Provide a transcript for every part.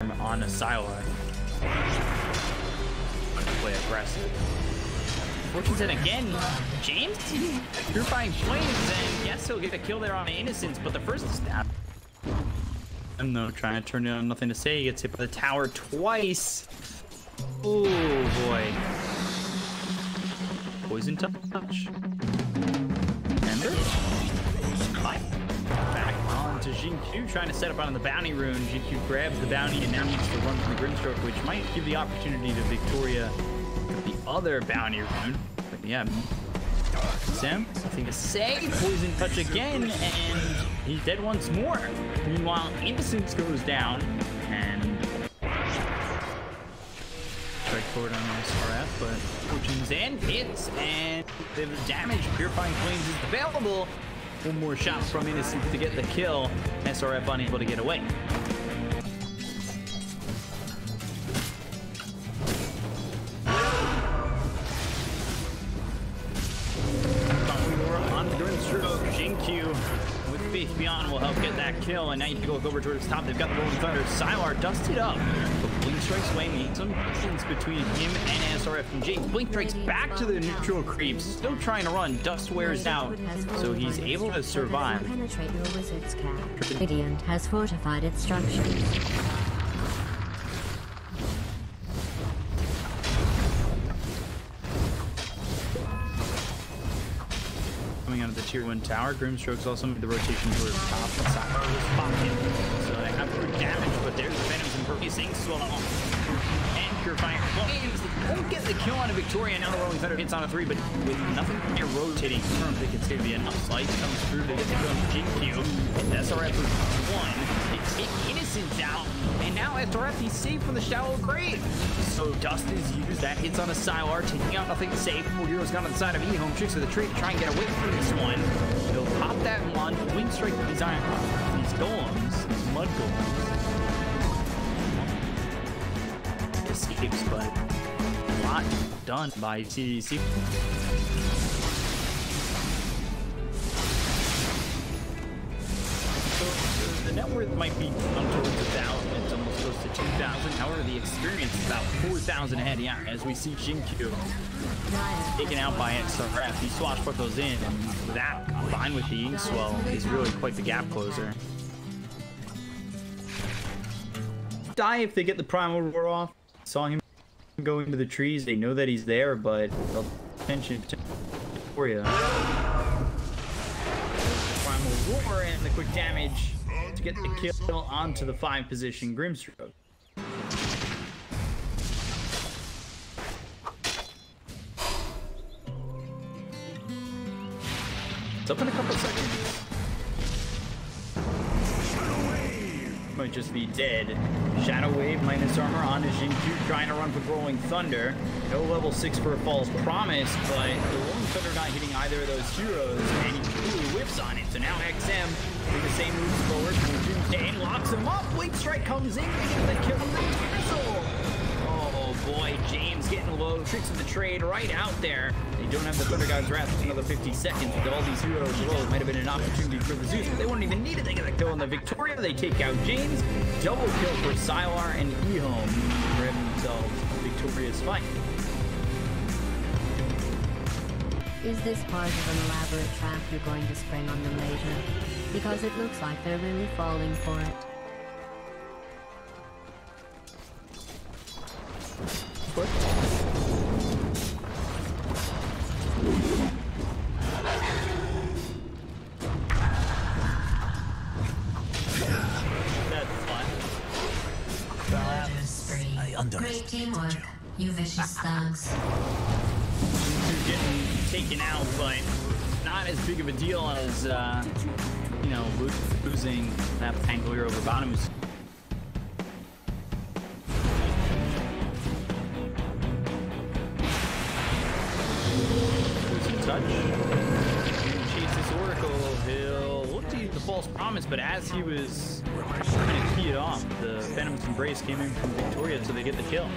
on a Silo. Play aggressive. Fortune's in again. James purifying flames, and yes, he'll get a kill there on Innocence, but the first stab. And though trying to turn it on nothing to say, he gets hit by the tower twice. Oh boy. Poison touch. Remember? Back on to Jin-Q, trying to set up on the bounty rune. Jin-Q grabs the bounty and now needs to run from the Grimstroke, which might give the opportunity to Victoria the other bounty rune. But yeah, Sam, I think a save. Poison touch again, and he's dead once more. Meanwhile, Innocence goes down, and strike forward on SRF, but Fortune's in, hits, and the damage. Purifying Flames is available. One more shot from Innocence to get the kill. SRF unable to get away. On the Grimstroke, Jin-Q with Faith Beyond will help get that kill, and now you can go over towards the top. They've got the Rolling Thunder. Sylar dusted up, but Blink Strike's way means some distance between him and SRF and James. Blink Strike's back to the neutral creeps, still trying to run. Dust wears out, so he's able to survive. Penetrate your wizard's cap. Radiant has fortified its structures. Coming out of the tier 1 tower, Grimstroke's also made the rotation towards the top. Sylar was popping, so they have good damage, but there's Venom's embracing Swallow. And Purifying Flames won't get the kill on a Victoria. Now the Rolling Thunder hits on a 3, but with nothing near rotating, I don't think it's going to be enough. Slice comes through to get the kill on Jin-Q. SRF with 1. They take Innocence out, and now SRF, he's safe from the shallow grave. So Dust is used. That hits on a Sylar, taking out nothing safe. 4 heroes gone on the side of EHOME. Tricks of the trade to try and get away from this one. He'll pop that one. Blink Strike these golems, these mud golems. Escapes, but a lot done by CDEC. So the net worth might be down towards 1,000. It's almost close to 2,000. However, the experience is about 4,000 ahead. Yeah, as we see Jin-Q taken out by SRF. He swashbuckles in, and that combined with the Ink Swell is really quite the gap closer. Die if they get the Primal Roar off. Saw him go into the trees. They know that he's there, but they'll attention to Victoria. Primal Roar and the quick damage to get the kill onto the 5 position Grimstroke. It's up in a couple seconds. Might just be dead. Shadow Wave minus armor onto Jin-Q, trying to run with Rolling Thunder. No level 6 for a False Promise, but the Rolling Thunder not hitting either of those heroes, and he really whiffs on it. So now XM with the same moves forward. Jin locks him up. Blink Strike comes in, and the kill of the Tassel. Oh boy, James getting low. Tricks of the trade right out there. They don't have the Thunder God's Wrath for another 50 seconds. With all these heroes low, it might have been an opportunity for the Zeus, but they wouldn't even need it. They get the kill on the Victoria. They take out James. Double kill for Sylar and EHOME for themselves a victorious fight. Is this part of an elaborate trap you're going to spring on them later? Because it looks like they're really falling for it. What? Great teamwork, you vicious thugs. Getting taken out, but not as big of a deal as, you know, losing that Pangolier over Bottoms. Losing touch. Chases Oracle. He'll look to use the False Promise, but as he was trying to key it off, the Venom's Embrace came in from Victoria, so they get the kill.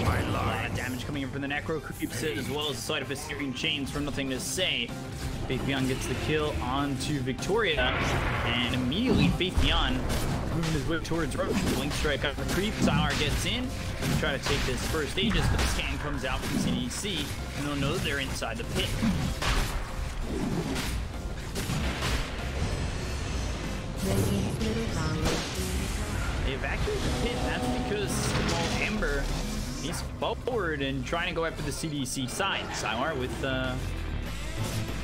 A lot of damage coming in from the Necro Creeps as well as the side of Assyrian Chains for nothing to say. Faithion gets the kill onto Victoria, and immediately Faithion moving his way towards Roche. Blink strike out the creep. Sylar gets in to try to take this first Aegis, but the scan comes out from CDEC, and they'll know that they're inside the pit. They evacuate the pit. That's because, well, Ember, he's forward and trying to go after the CDEC side. Sylar with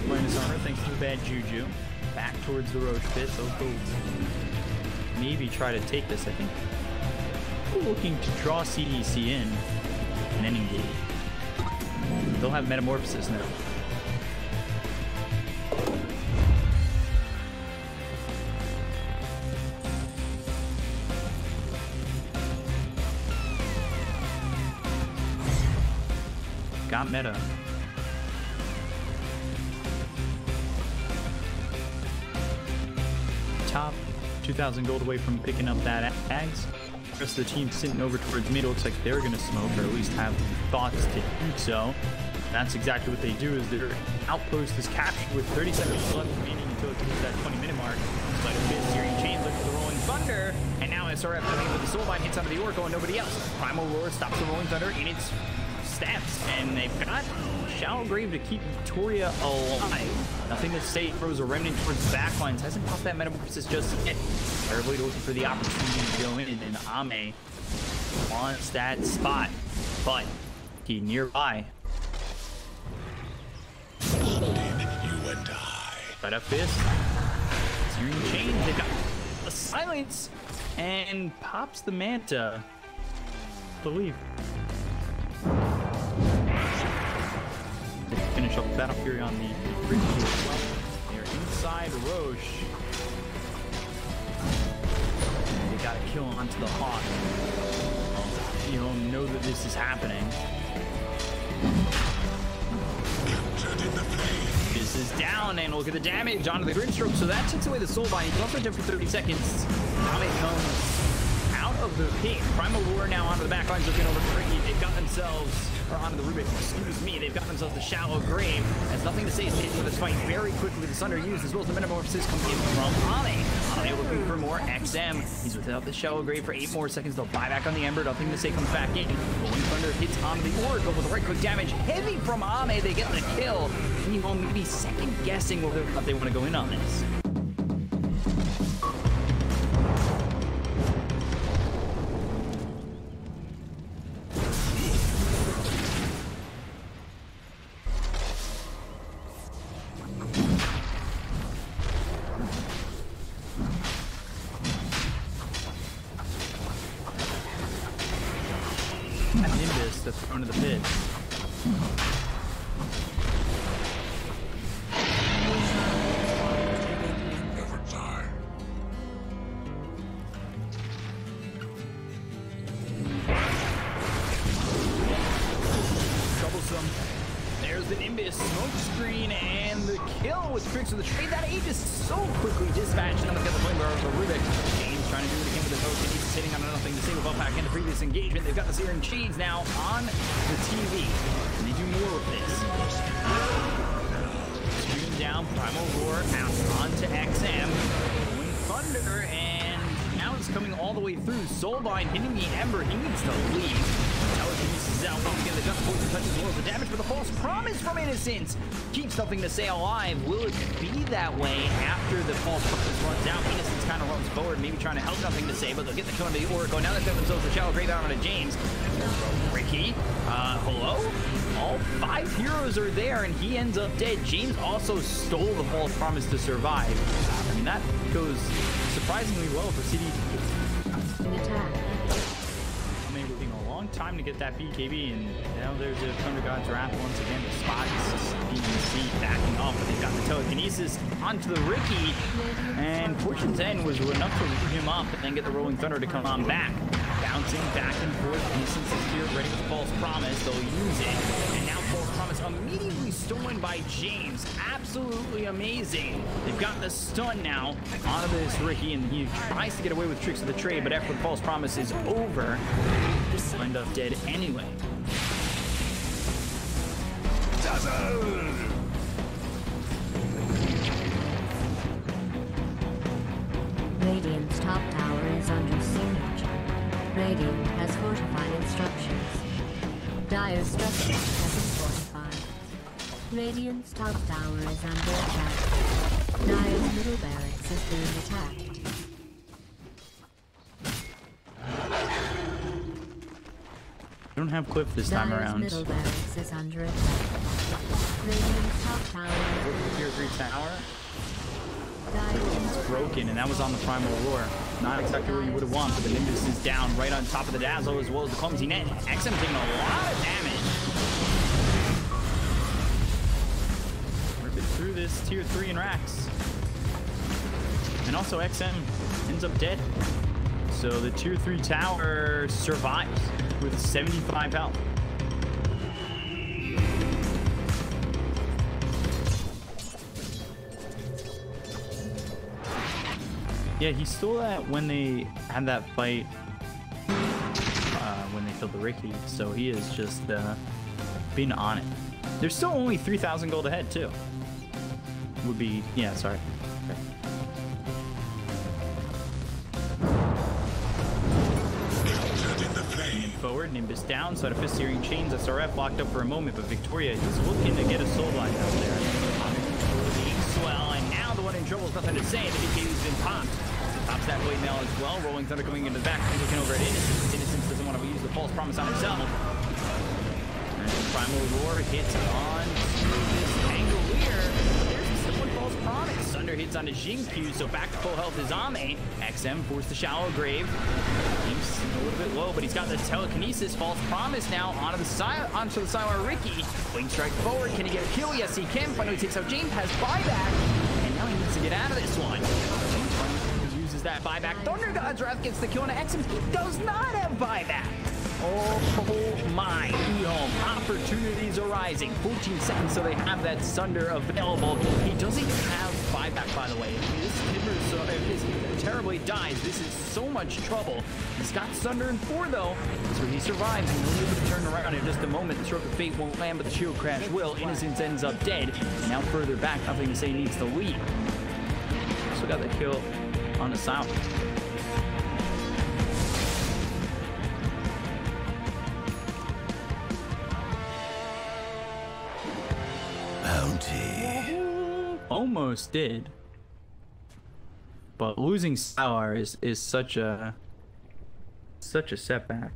minus armor thanks to the bad juju. Back towards the Roche pit. They'll go maybe try to take this, I think. Looking to draw CDEC in and then engage. They'll have Metamorphosis now. Got meta. Top 2,000 gold away from picking up that Ags. The rest of the team sitting over towards mid. Looks like they're going to smoke, or at least have thoughts to do so. That's exactly what they do, is their outpost is captured with 30 seconds left remaining until it hits that 20-minute mark. But a bit Syrian Chains look for the Rolling Thunder, and now SRF coming in with the Soulbind hits onto the Oracle and nobody else. Primal Roar stops the Rolling Thunder in its steps, and they've got Shallow Grave to keep Victoria alive. Nothing to say, throws a remnant towards the backlines. Hasn't popped that Metamorphosis just yet. Terribly looking for the opportunity to go in, and Ame wants that spot, but he nearby. You and I. But a fist. Syrian Chains, they've got the silence, and pops the Manta. I believe. They finish up Battle Fury on the Ricky as well. They're inside Roche. They got a kill onto the Hawk. EHOME know that this is happening. This is down, and look at the damage onto the Grimstroke. So that takes away the Soulbind. He can also jump for 30 seconds. Now it comes out of the pit. Primal Roar now onto the back lines, looking over for Ricky. They've got themselves, or onto the Rubik, excuse me, they've got themselves the Shallow Grave. Has nothing to say, is hitting with this fight very quickly. The Sunder used, as well as the Metamorphosis coming in from Ame. Ame looking for more XM. He's without the Shallow Grave for 8 more seconds. They'll buy back on the Ember. Nothing to say comes back in. Rolling Thunder hits onto the Oracle with the right quick damage. Heavy from Ame. They get the kill. EHOME maybe second guessing whether or not they want to go in on this. Nimbus that's front of the pit. Troublesome. There's the Nimbus smoke screen and the kill with Tricks of the Trade. That Aegis so quickly dispatched. Now they've got the flamethrower of the Rubik. James trying to do it again with the token. He's sitting on nothing to say with back in the previous engagement. They've got the Syrian Chains now on the TV. And they do more with this. Stream down, Primal Roar out onto XM. Rolling Thunder, and now it's coming all the way through. Soulbind hitting the Ember. He needs to leave. Telekinesis is out once again. The Dust Poison touches as well as the damage, but the false promise from Innocence keeps nothing to say alive. Will it be that way after the false promise runs out? Innocence kind of runs forward, maybe trying to help nothing to say, but they'll get the kill on the Oracle. Now they've got themselves the Shallow Grave out onto James. Ricky, hello? All 5 heroes are there, and he ends up dead. James also stole the false promise to survive. I mean, that goes surprisingly well for CDEC. Time to get that BKB, and now there's a Thunder God's Wrath once again. The spot CDEC backing off, but they've got the telekinesis onto the Ricky, and Fortune's End was enough to leave him up and then get the Rolling Thunder to come on back. Bouncing back and forth. Innocence is here, ready for False Promise. They'll use it, and now False Promise immediately stolen by James. Absolutely amazing. They've got the stun now onto this Ricky, and he tries to get away with Tricks of the Trade, but after the False Promise is over, he'll end up dead anyway. Radiant's top tower is under siege. Radiant has fortified its structures. Dire's structures have been fortified. Radiant's top tower is under attack. Dire's middle barracks is being attacked. I don't have Cliff this time Dire's around. middle barracks is under attack. Radiant's top tower is Tier 3 tower. Dire's It's broken, and that was on the Primal Roar. Not exactly what you would have wanted, but the Nimbus is down right on top of the Dazzle as well as the Clumsy Net. XM taking a lot of damage. Ripping through this Tier 3 in racks. And also XM ends up dead. So the Tier 3 tower survives with 75 health. Yeah, he stole that when they had that fight when they killed the Ricky, so he is just been on it. There's still only 3,000 gold ahead, too. Would be, yeah, sorry. Okay. Moving forward, Nimbus down, so out of searing chains, SRF locked up for a moment, but Victoria is looking to get a soul line out there. Swell, and now the one in trouble is nothing to say. The DK's been popped. Pops that blade mail as well. Rolling Thunder coming into the back, looking over at Innocence. Innocence doesn't want to use the false promise on himself. And Primal Roar hits on this Angolier. There's still one false promise. Thunder hits onto Jinkyu, so back to full health is Ame. XM forced the shallow grave. He's a little bit low, but he's got the telekinesis. False promise now onto the side where Ricky. Wing strike forward. Can he get a kill? Yes, he can. Finally takes out James. Has buyback, and now he needs to get out of this one. Uses that buyback. Thunder God's Wrath gets the kill on XM. Does not have buyback. Oh my. EHOME. Opportunities arising. 14 seconds, so they have that Sunder available. He doesn't have buyback, by the way. This Timber is terribly dies. This is so much trouble. He's got Sunder in 4, though, so he survives and will be able to turn around in just a moment. The stroke of fate won't land, but the shield crash will. Innocence ends up dead. And now further back, nothing to say needs to lead. Also got the kill on the south. Bounty. Almost did. But losing Sour is such a setback.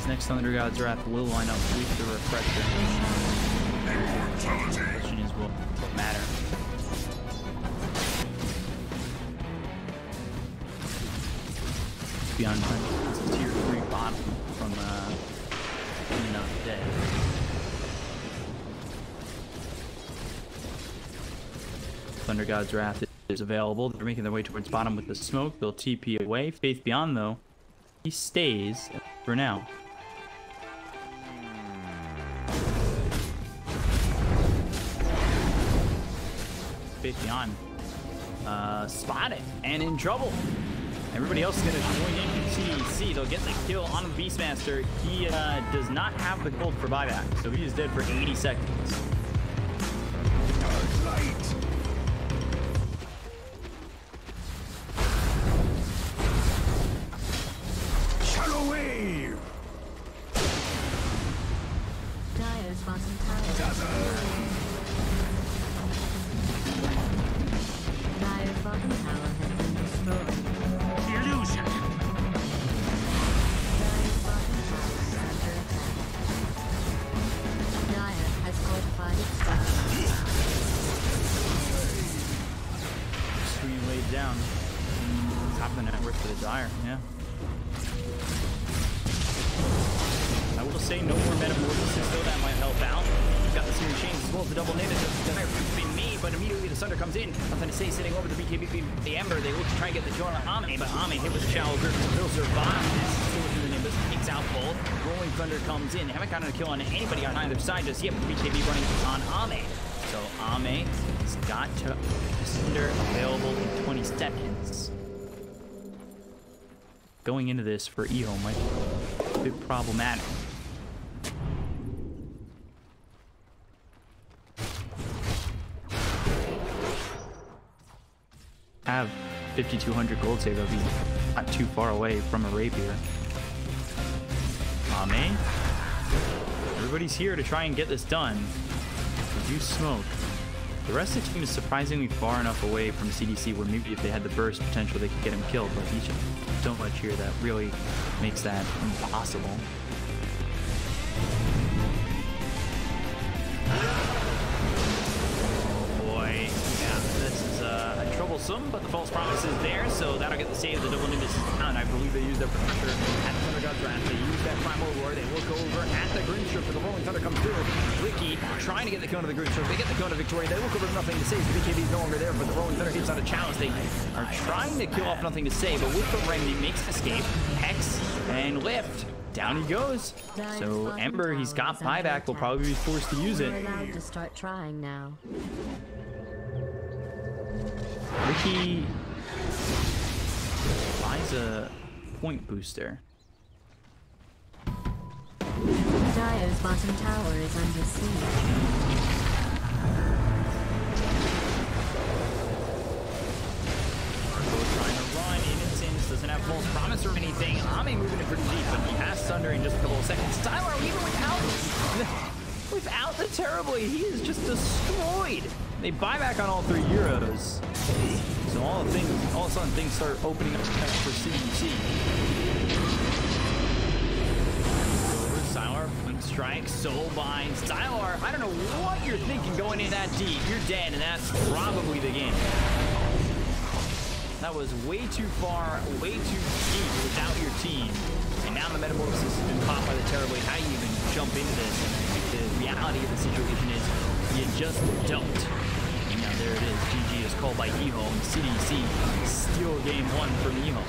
Next Thunder God's Wrath will line up with the Refresher. Question is what matter. Beyond time, it's a tier 3 bottom from not dead. Thunder God's Wrath is available. They're making their way towards bottom with the smoke. They'll TP away. Faith Beyond, though, he stays for now. Faith Beyond spotted and in trouble. Everybody else is going to join in from CDEC. They'll get the kill on the Beastmaster. He does not have the gold for buyback, so he is dead for 80 seconds. Light. Shadow wave. Dire's bottom tower. Dire's bottom tower has been destroyed. Illusion. Dire's bottom tower is under attack. Dire has fortified its structure. Dire, yeah. I will say no more Metamorphosis, though that might help out. We've got the Searing Chains as well as the double name. Dire has been made, but immediately the Sunder comes in. Nothing to say, sitting over the BKB, the Ember. They look to try and get the kill on Ame, but Ame hit with a shallow grip. He'll survive this. Still through the Nimbus, takes out Bolt. Rolling Thunder comes in. They haven't gotten a kill on anybody on either side just yet, but BKB running on Ame. So Ame has got to Cinder available in 20 seconds. Going into this for EHOME might be a bit problematic. Have 5,200 gold save, that'll be not too far away from a rapier. Ame. Everybody's here to try and get this done. Reduce smoke. The rest of the team is surprisingly far enough away from CDC where maybe if they had the burst potential they could get him killed, but he's just so much here that really makes that impossible. Troublesome, but the false promise is there, so that'll get the save. The double Nimbus is down. I believe they use their pressure at the Thunder God's Wrath. They use that Primal Roar. They look over at the Grimstrip, but the Rolling Thunder comes through. Ricky trying to get the kill to the Grimstrip. They get the kill to Victoria. They look over to Nothing to Say. The BKB is no longer there, but the Rolling Thunder hits on a challenge. They are trying to kill off Nothing to Say, but with the Remedy makes escape. Hex and Lift. Down he goes. So Ember, he's got buyback. Will probably be forced to use it. We're allowed to start trying now. Ricky buys a point booster. Dire's bottom tower is under siege. Trying to run. Innocence doesn't have false promise or anything. Ame moving it pretty deep, but he has Thunder in just a couple of seconds. Stylar, even without the Terribly, he is just destroyed. They buy back on all 3 heroes. So all of a sudden things start opening up for CDC. Stylar, Blink Strike, Soul Bind. Stylar, I don't know what you're thinking going in that deep. You're dead, and that's probably the game. That was way too far, way too deep without your team. And now the Metamorphosis has been popped by the Terribly. How do you even jump into this? And I think the reality of the situation is you just don't. And now there it is. GG is called by EHOME. CDC steal game 1 from EHOME.